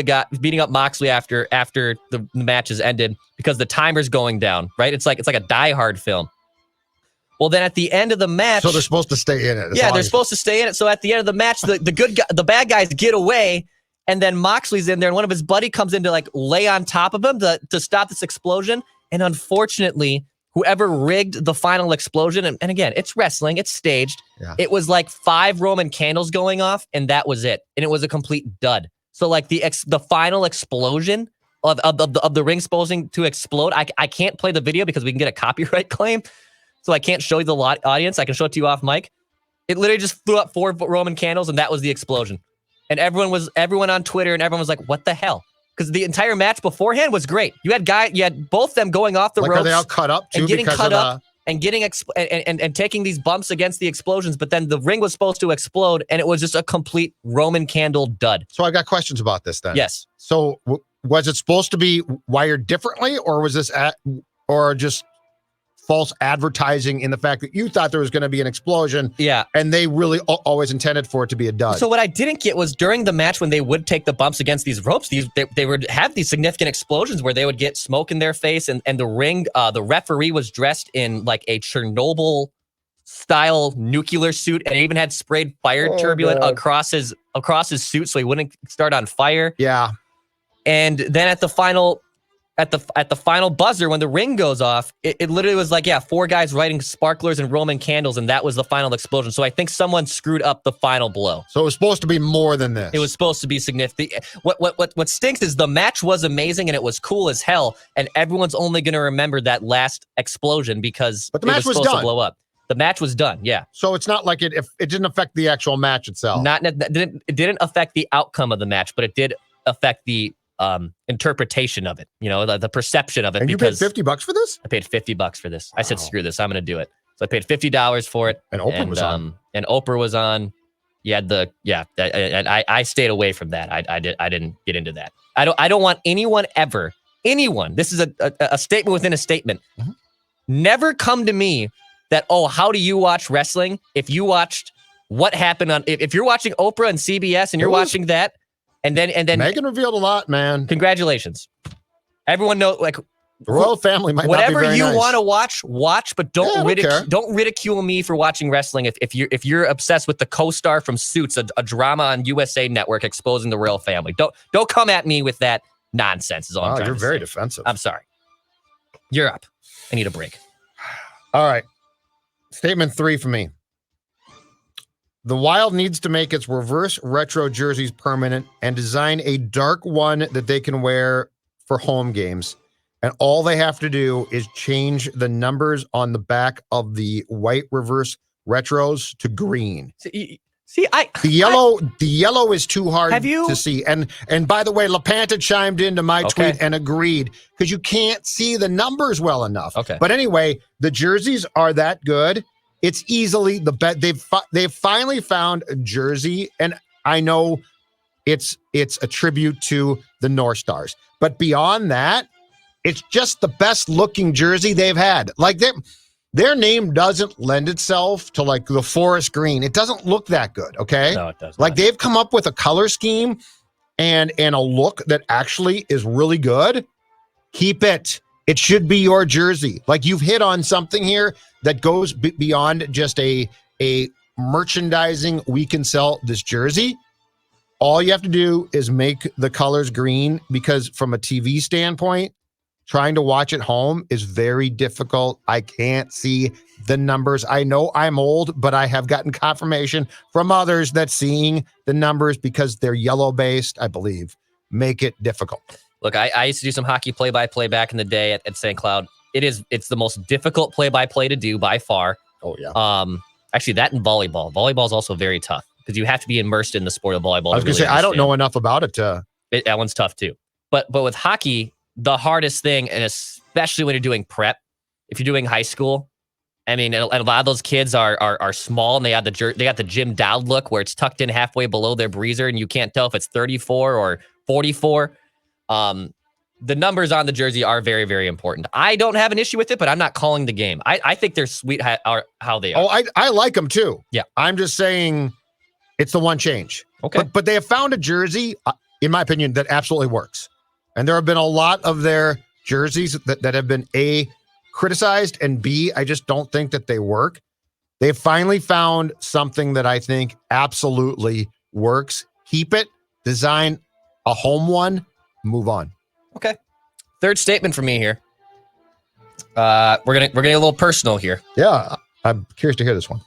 Moxley after the match has ended because the timer's going down. Right? It's like a Die Hard film. Well, then at the end of the match, so they're supposed to stay in it. Yeah, they're supposed to stay in it. So at the end of the match, the bad guys get away. And then Moxley's in there, and one of his buddy comes in to like lay on top of him to stop this explosion. And unfortunately, whoever rigged the final explosion, and again, it's wrestling, it's staged. Yeah. It was like 5 Roman candles going off, and that was it. And it was a complete dud. So like the final explosion of the ring supposing to explode, I can't play the video because we can get a copyright claim. So I can't show you the audience. I can show it to you off mic. It literally just flew up 4 Roman candles, and that was the explosion. And everyone on Twitter and everyone was like, "What the hell?" Because the entire match beforehand was great. You had both them going off the ropes. Are they all cut up too? And getting cut up and getting and taking these bumps against the explosions. But then the ring was supposed to explode, and it was just a complete Roman candle dud. So I got questions about this then. Yes. So was it supposed to be wired differently, or was this or just false advertising in the fact that you thought there was going to be an explosion? Yeah. And they really always intended for it to be a dud. So what I didn't get was during the match when they would take the bumps against these ropes, they would have these significant explosions where they would get smoke in their face, and the ring, the referee was dressed in like a Chernobyl style nuclear suit, and even had sprayed fire turbulent across his suit so he wouldn't start on fire. Yeah. And then at the final buzzer, when the ring goes off, it literally was like, 4 guys lighting sparklers and Roman candles, and that was the final explosion. So I think someone screwed up the final blow. So it was supposed to be more than this. It was supposed to be significant. What stinks is the match was amazing and it was cool as hell, and everyone's only going to remember that last explosion because but the match was supposed to blow up. The match was done, yeah. So it's not like it didn't affect the actual match itself. It didn't affect the outcome of the match, but it did affect the interpretation of it, the perception of it. And you paid $50 for this? I paid $50 for this. Wow. I said, screw this, I'm going to do it. So I paid $50 for it. And Oprah was on. And Oprah was on. And I stayed away from that. I didn't get into that. I don't want anyone. This is a statement within a statement. Mm-hmm. Never come to me that, how do you watch wrestling? If you watched what happened if you're watching Oprah and CBS and you're watching that, and then Megan revealed a lot, man. Congratulations. Everyone knows, like, the royal family might not be very nice. Whatever you want to watch, but don't ridicule me for watching wrestling. If you're obsessed with the co-star from Suits, a drama on USA Network exposing the royal family, don't come at me with that nonsense. Is all I'm trying to say. You're very defensive. I'm sorry. You're up. I need a break. All right. Statement 3 for me. The Wild needs to make its reverse retro jerseys permanent and design a dark one that they can wear for home games. And all they have to do is change the numbers on the back of the white reverse retros to green. The yellow is too hard to see. And by the way, LaPanta chimed into my tweet and agreed because you can't see the numbers well enough. Okay. But anyway, the jerseys are that good. It's easily the best. They've finally found a jersey, and I know it's a tribute to the North Stars. But beyond that, it's just the best looking jersey they've had. Like their name doesn't lend itself to like the forest green. It doesn't look that good. Okay, no, it doesn't. Like they've come up with a color scheme and a look that actually is really good. Keep it. It should be your jersey. Like you've hit on something here that goes beyond just a merchandising. We can sell this jersey. All you have to do is make the colors green because from a TV standpoint, trying to watch at home is very difficult. I can't see the numbers. I know I'm old, but I have gotten confirmation from others that seeing the numbers because they're yellow based, I believe, make it difficult. Look, I used to do some hockey play-by-play back in the day at St. Cloud. It's the most difficult play-by-play to do by far. Oh, yeah. Actually, that and volleyball. Volleyball is also very tough because you have to be immersed in the sport of volleyball. I was going to say, I don't know enough about it. That one's tough too. But with hockey, the hardest thing, and especially when you're doing prep, if you're doing high school, I mean, and a lot of those kids are small, and they got the Jim Dowd look where it's tucked in halfway below their breezer, and you can't tell if it's 34 or 44. The numbers on the jersey are very, very important. I don't have an issue with it, but I'm not calling the game. I think they're sweet how they are. Oh, I like them too. Yeah. I'm just saying it's the one change. Okay. But they have found a jersey, in my opinion, that absolutely works. And there have been a lot of their jerseys that have been A, criticized, and B, I just don't think that they work. They've finally found something that I think absolutely works. Keep it, design a home one, move on. Okay. Third statement from me here. We're gonna get a little personal here. Yeah, I'm curious to hear this one.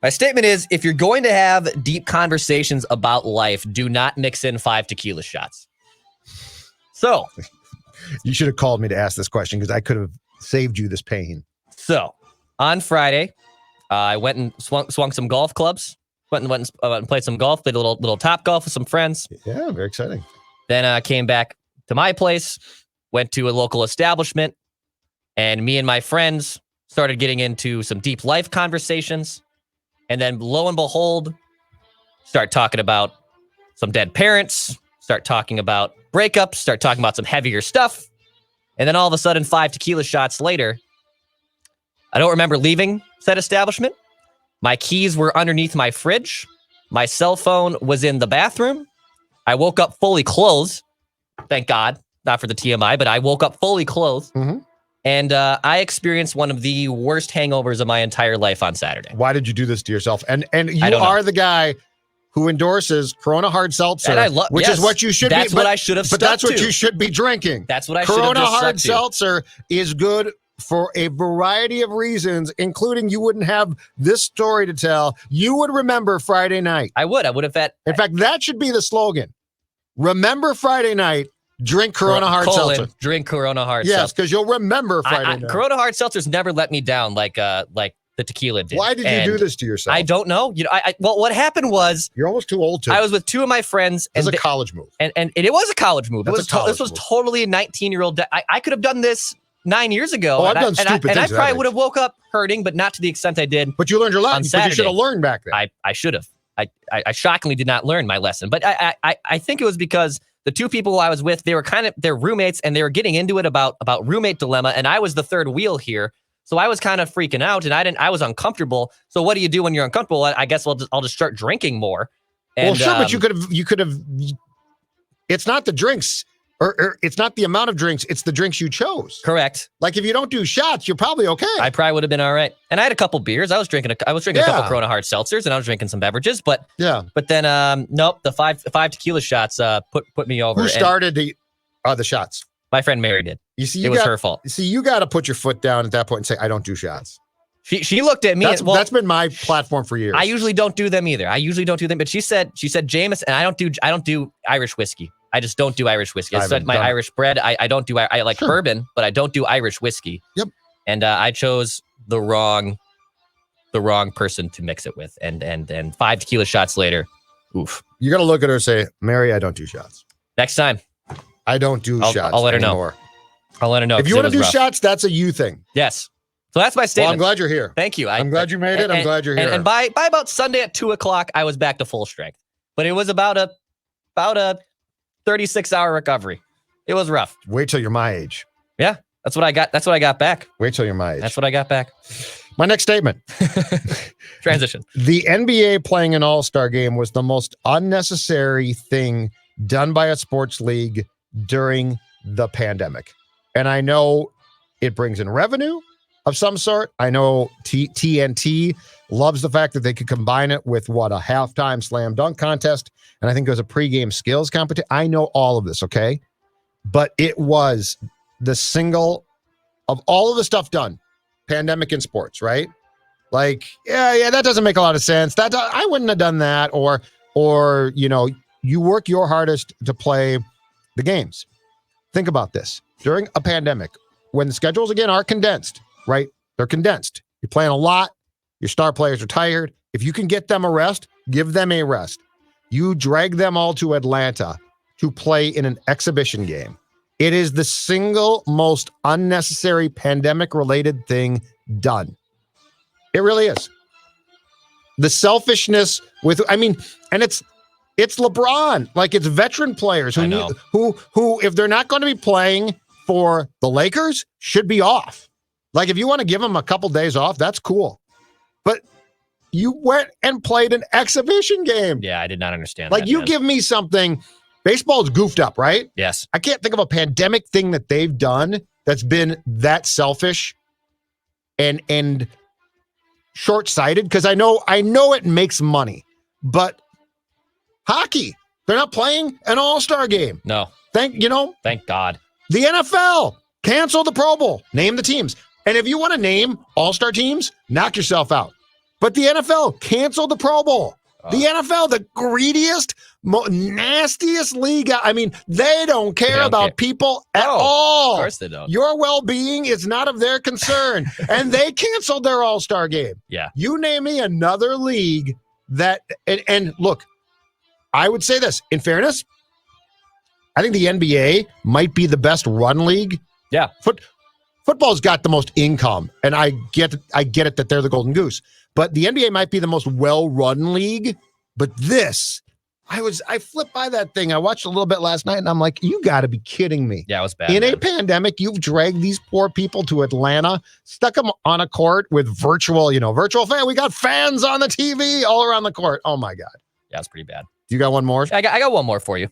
My statement is, if you're going to have deep conversations about life, do not mix in 5 tequila shots. So. You should have called me to ask this question because I could have saved you this pain. So, on Friday, I went and swung some golf clubs. Went and played some golf. Did a little top golf with some friends. Yeah, very exciting. Then I came back to my place, went to a local establishment, and me and my friends started getting into some deep life conversations. And then, lo and behold, start talking about some dead parents, start talking about breakups, start talking about some heavier stuff. And then all of a sudden, 5 tequila shots later, I don't remember leaving said establishment. My keys were underneath my fridge. My cell phone was in the bathroom. I woke up fully clothed. Thank God. Not for the TMI, but I woke up fully clothed. Mm-hmm. And I experienced one of the worst hangovers of my entire life on Saturday. Why did you do this to yourself? And you are the guy who endorses Corona Hard Seltzer, which is what you should be. That's what I should have stuck to. But that's what you should be drinking. That's what I should have Corona just Hard stuck to. Seltzer is good for a variety of reasons, including you wouldn't have this story to tell. You would remember Friday night. I would have had. In fact, that should be the slogan. Remember Friday night, drink Corona Hard Seltzer. Drink Corona Hard Seltzer. Seltzer. Yes, because you'll remember Friday night. Corona Hard Seltzer's never let me down like the tequila did. Why did you do this to yourself? I don't know. Well, what happened was you're almost too old to. I was with 2 of my friends. It was a college move. And it was a college move. This was totally a 19-year-old. I could have done this 9 years ago. Oh, I've done stupid things. And I probably would have woke up hurting, but not to the extent I did. But you learned your lesson. But you should have learned back then. I should have. I shockingly did not learn my lesson. But I think it was because the 2 people who I was with, they were they're roommates, and they were getting into it about roommate dilemma, and I was the third wheel here. So I was kind of freaking out, and I was uncomfortable. So what do you do when you're uncomfortable? I guess I'll just start drinking more. And, well, sure, but you could have. It's not the drinks, or it's not the amount of drinks. It's the drinks you chose. Correct. Like if you don't do shots, you're probably okay. I probably would have been all right. And I had a couple beers. I was drinking a couple Corona Hard Seltzers, and I was drinking some beverages. But But then nope, the five tequila shots put me over. Who started the shots? My friend Mary did. You see, it was her fault. See, you got to put your foot down at that point and say, "I don't do shots." She looked at me. That's been my platform for years. I usually don't do them either. But she said, Jameis, and I don't do Irish whiskey. I just don't do Irish whiskey. I said my Irish bread. I don't do. I like bourbon, but I don't do Irish whiskey. Yep. And I chose the wrong person to mix it with. And 5 tequila shots later, oof. You got to look at her and say, "Mary, I don't do shots." Next time. I don't do shots. I'll let her anymore. know. I'll let her know. If you want to do shots, that's a you thing. Yes. So that's my statement. Well, I'm glad you're here. Thank you. I'm glad you made it. I'm glad you're here. And by about Sunday at 2:00, I was back to full strength. But it was about a 36-hour recovery. It was rough. Wait till you're my age. Yeah, that's what I got. That's what I got back. Wait till you're my age. That's what I got back. My next statement. Transition. The NBA playing an all-star game was the most unnecessary thing done by a sports league during the pandemic. And I know it brings in revenue of some sort. I know TNT loves the fact that they could combine it with a halftime slam dunk contest. And I think there's a pregame skills competition. I know all of this, okay? But it was the single of all of the stuff done, pandemic in sports, right? Like, yeah, that doesn't make a lot of sense. I wouldn't have done that. Or you work your hardest to play the games. Think about this. During a pandemic, when the schedules, again, are condensed, right? They're condensed. You're playing a lot. Your star players are tired. If you can get them a rest, give them a rest. You drag them all to Atlanta to play in an exhibition game. It is the single most unnecessary pandemic-related thing done. It really is. The selfishness and it's LeBron. Like, it's veteran players who if they're not going to be playing for the Lakers, should be off. Like, if you want to give them a couple days off, that's cool. But you went and played an exhibition game. Yeah, I did not understand like, that. You give me something. Baseball's goofed up, right? Yes. I can't think of a pandemic thing that they've done that's been that selfish and short-sighted, because I know it makes money. But hockey, they're not playing an all-star game. No. Thank God. The NFL, cancel the Pro Bowl, name the teams. And if you want to name all-star teams, knock yourself out. But the NFL, cancel the Pro Bowl. The NFL, the greediest, nastiest league. I mean, they don't care about people at all. Of course they don't. Your well-being is not of their concern. And they canceled their all-star game. Yeah. You name me another league that, and look, I would say this, in fairness, I think the NBA might be the best run league. Yeah. Football's got the most income, and I get it that they're the golden goose. But the NBA might be the most well-run league. But this, I flipped by that thing. I watched a little bit last night, and I'm like, you got to be kidding me. Yeah, it was bad. In a pandemic, you've dragged these poor people to Atlanta, stuck them on a court with virtual fan. We got fans on the TV all around the court. Oh, my God. Yeah, it's pretty bad. You got one more? I got one more for you.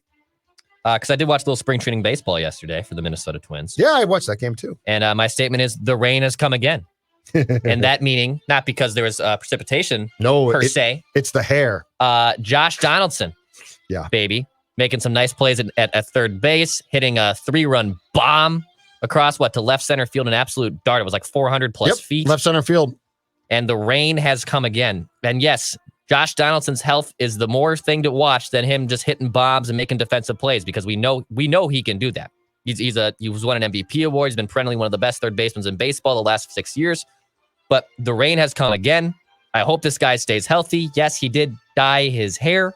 Because I did watch a little spring training baseball yesterday for the Minnesota Twins. Yeah, I watched that game too. And my statement is the rain has come again. And that meaning, not because there was precipitation per se. It's the hair. Josh Donaldson. Yeah. Baby. Making some nice plays at third base, hitting a 3-run bomb across to left center field, an absolute dart. It was like 400 plus feet. Left center field. And the rain has come again. And yes, Josh Donaldson's health is the more thing to watch than him just hitting bombs and making defensive plays, because we know he can do that. He was won an MVP award. He's been perennially one of the best third basemen in baseball the last 6 years. But the rain has come again. I hope this guy stays healthy. Yes, he did dye his hair,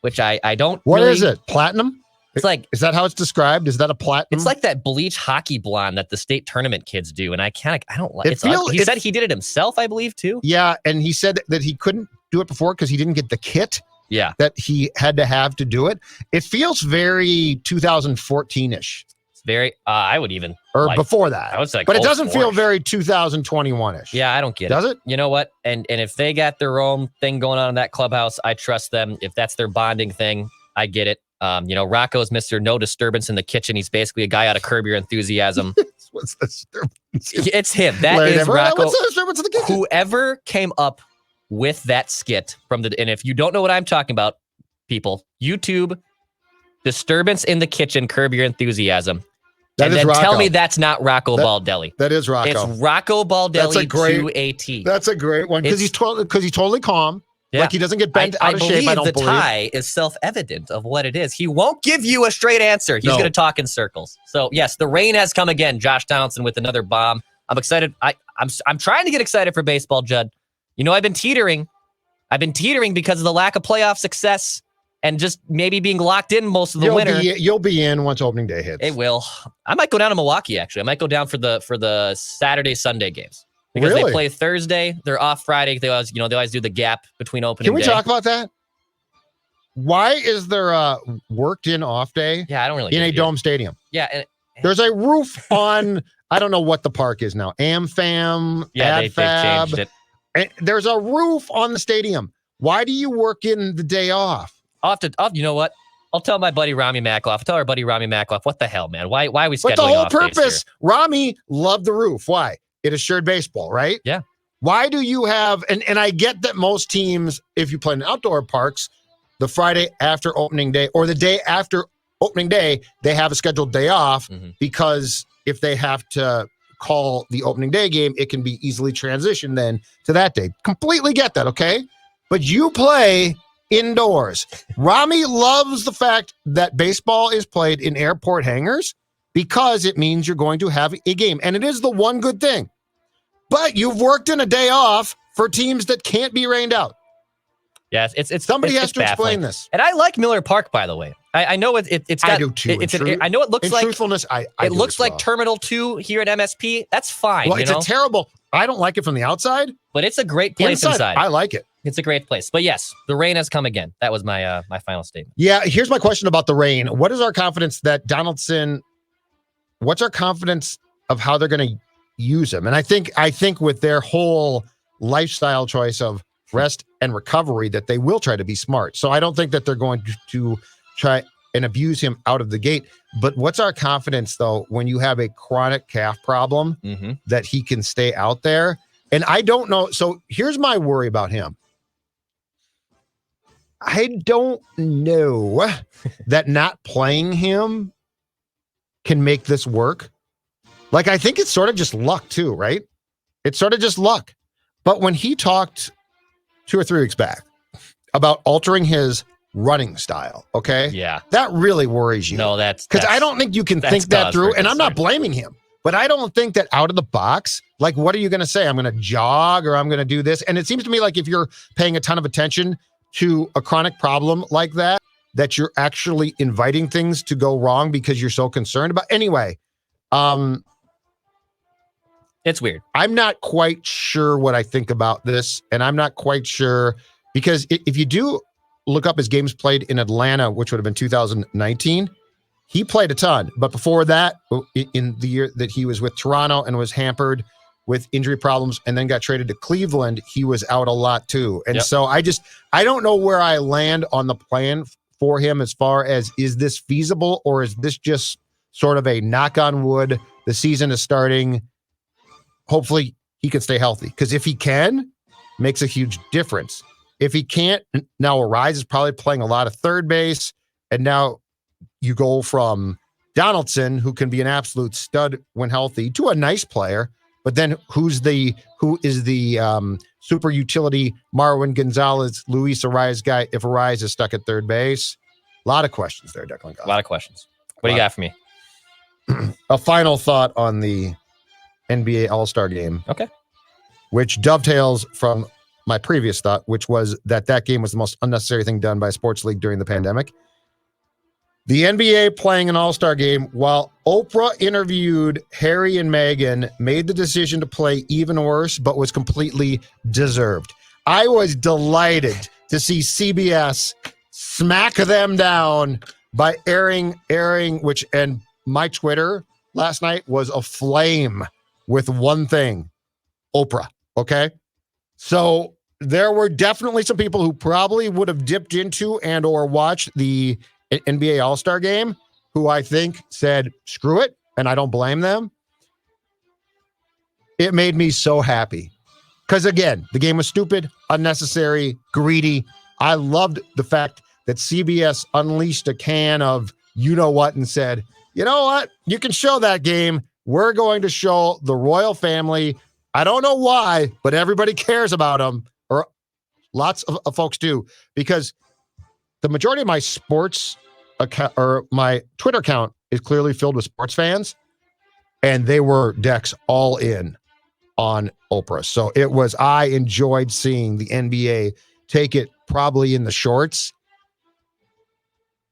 which I don't. What is it? Platinum? It's like, is that how it's described? Is that a platinum? It's like that bleach hockey blonde that the state tournament kids do, and I don't like. He said he did it himself, I believe, too. Yeah, and he said that he couldn't do it before because he didn't get the kit. Yeah, that he had to have to do it. It feels very 2014-ish. It's very. I would even before that. I would say, but it doesn't feel very 2021-ish. Yeah, I don't get it. Does it? You know what? And if they got their own thing going on in that clubhouse, I trust them. If that's their bonding thing, I get it. Rocco's Mr. No Disturbance in the Kitchen. He's basically a guy out of Curb Your Enthusiasm. What's the disturbance? It's him. That is Rocco. What's the disturbance in the kitchen? Whoever came up with that skit and if you don't know what I'm talking about, people, YouTube Disturbance in the Kitchen, Curb Your Enthusiasm. That is Rocco. Tell me that's not Rocco Baldelli. That is Rocco. It's Rocco Baldelli to a T. That's a great one because he's totally calm. Yeah. Like he doesn't get bent out of shape. I don't believe. The tie is self-evident of what it is. He won't give you a straight answer. He's going to talk in circles. So yes, the rain has come again. Josh Donaldson with another bomb. I'm excited. I'm trying to get excited for baseball, Judd. I've been teetering. Because of the lack of playoff success and just maybe being locked in most of the winter. You'll be in once opening day hits. It will. I might go down to Milwaukee, actually. I might go down for the Saturday, Sunday games. Because they play Thursday, they're off Friday. They always do the gap between opening day. Can we talk about that? Why is there a worked-in off day? Yeah, I don't really in a dome stadium. Yeah, and there's a roof on. I don't know what the park is now. AmFam. Yeah, they changed it. And there's a roof on the stadium. Why do you work in the day off? You know what? I'll tell my buddy Rami Makloff. I'll tell our buddy Rami Makloff. What the hell, man? Why are we scheduling off days here? But the whole purpose, Rami loved the roof. Why? It assured baseball, right? Yeah. Why do you have, and I get that most teams, if you play in outdoor parks, the Friday after opening day or the day after opening day, they have a scheduled day off because if they have to call the opening day game, it can be easily transitioned then to that day. Completely get that, okay? But you play indoors. Rami loves the fact that baseball is played in airport hangars because it means you're going to have a game. And it is the one good thing. But you've worked in a day off for teams that can't be rained out. Yes, somebody has to explain this. And I like Miller Park, by the way. I know it's got. I do too. I know it looks like truthfulness. It looks like Terminal 2 here at MSP. That's fine. Well, it's a terrible. I don't like it from the outside. But it's a great place inside. I like it. It's a great place. But yes, the rain has come again. That was my my final statement. Yeah, here's my question about the rain. What is our confidence that Donaldson, what's our confidence of how they're going to use him? And I think with their whole lifestyle choice of rest and recovery that they will try to be smart. So I don't think that they're going to try and abuse him out of the gate. But what's our confidence, though, when you have a chronic calf problem that he can stay out there? And I don't know. So here's my worry about him. I don't know that not playing him can make this work. Like, I think it's sort of just luck too, right? It's sort of just luck. But when he talked 2 or 3 weeks back about altering his running style, okay? Yeah. That really worries you. No, that's because I don't think you can think that through. And I'm not blaming him, but I don't think that out of the box, like, what are you going to say? I'm going to jog or I'm going to do this. And it seems to me like if you're paying a ton of attention to a chronic problem like that, that you're actually inviting things to go wrong because you're so concerned about. Anyway, it's weird. I'm not quite sure what I think about this, and I'm not quite sure because if you do look up his games played in Atlanta, which would have been 2019, he played a ton. But before that, in the year that he was with Toronto and was hampered with injury problems and then got traded to Cleveland, he was out a lot too. And so I don't know where I land on the plan for him as far as, is this feasible or is this just sort of a knock on wood? The season is starting. Hopefully he can stay healthy, because if he can, makes a huge difference. If he can't, now Arise is probably playing a lot of third base, and now you go from Donaldson, who can be an absolute stud when healthy, to a nice player, but then who is the super utility Marwin Gonzalez, Luis Arise guy if Arise is stuck at third base? A lot of questions there, Declan. A lot of questions. What do you got for me? A final thought on the NBA All-Star Game. Okay. Which dovetails from my previous thought, which was that game was the most unnecessary thing done by a sports league during the pandemic. The NBA playing an All-Star Game while Oprah interviewed Harry and Meghan made the decision to play even worse, but was completely deserved. I was delighted to see CBS smack them down by airing, which, and my Twitter last night was aflame with one thing: Oprah. Okay. So there were definitely some people who probably would have dipped into and or watched the NBA All-Star Game who I think said, screw it. And I don't blame them. It made me so happy. Because again, the game was stupid, unnecessary, greedy. I loved the fact that CBS unleashed a can of you know what and said, you know what? You can show that game. We're going to show the royal family. I don't know why, but everybody cares about them, or lots of folks do, because the majority of my sports account or my Twitter account is clearly filled with sports fans, and they were decks all in on Oprah. So I enjoyed seeing the NBA take it probably in the shorts.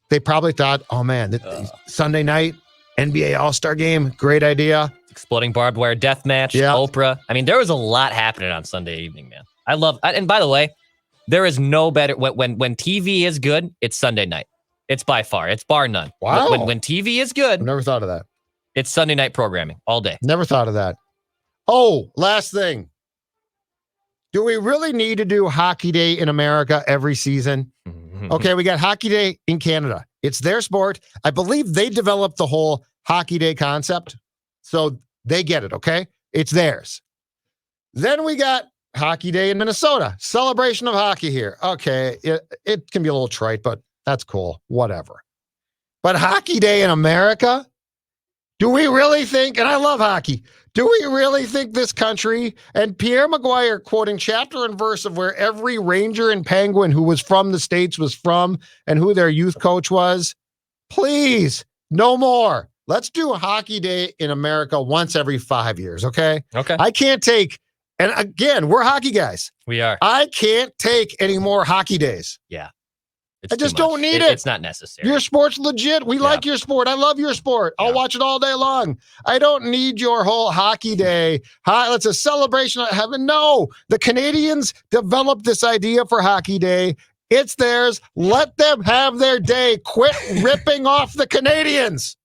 They probably thought, oh man, Sunday night, NBA All-Star Game, great idea. Exploding barbed wire death match, Oprah. I mean, there was a lot happening on Sunday evening, man. And by the way, there is no better, when TV is good, it's Sunday night. It's by far, it's bar none. Wow. When TV is good, I've never thought of that. It's Sunday night programming all day. Never thought of that. Oh, last thing. Do we really need to do Hockey Day in America every season? Okay, we got Hockey Day in Canada. It's their sport. I believe they developed the whole Hockey Day concept. So they get it, okay? It's theirs. Then we got Hockey Day in Minnesota. Celebration of hockey here. Okay, it can be a little trite, but that's cool. Whatever. But Hockey Day in America? Do we really think, and I love hockey, do we really think this country, and Pierre Maguire quoting chapter and verse of where every Ranger and Penguin who was from the States was from and who their youth coach was? Please, no more. Let's do a Hockey Day in America once every 5 years, okay? Okay. I can't take, and again, we're hockey guys. We are. I can't take any more hockey days. Yeah. It's I just too much. don't need it. It's not necessary. Your sport's legit. We like your sport. I love your sport. I'll watch it all day long. I don't need your whole hockey day. It's a celebration of heaven. No, the Canadians developed this idea for hockey day. It's theirs. Let them have their day. Quit ripping off the Canadians.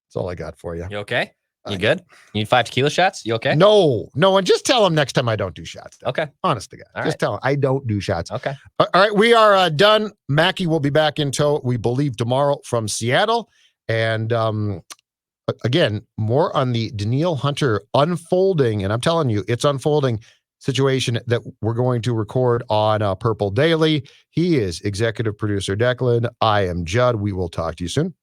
That's all I got for you. You okay? You good? You need 5 tequila shots? You okay? No. And just tell them next time I don't do shots. Okay. Honest to God. All just tell them I don't do shots. Okay. All right. We are done. Mackie will be back in tow, we believe, tomorrow from Seattle. And again, more on the Danielle Hunter unfolding, and I'm telling you, it's unfolding situation that we're going to record on Purple Daily. He is executive producer Declan. I am Judd. We will talk to you soon.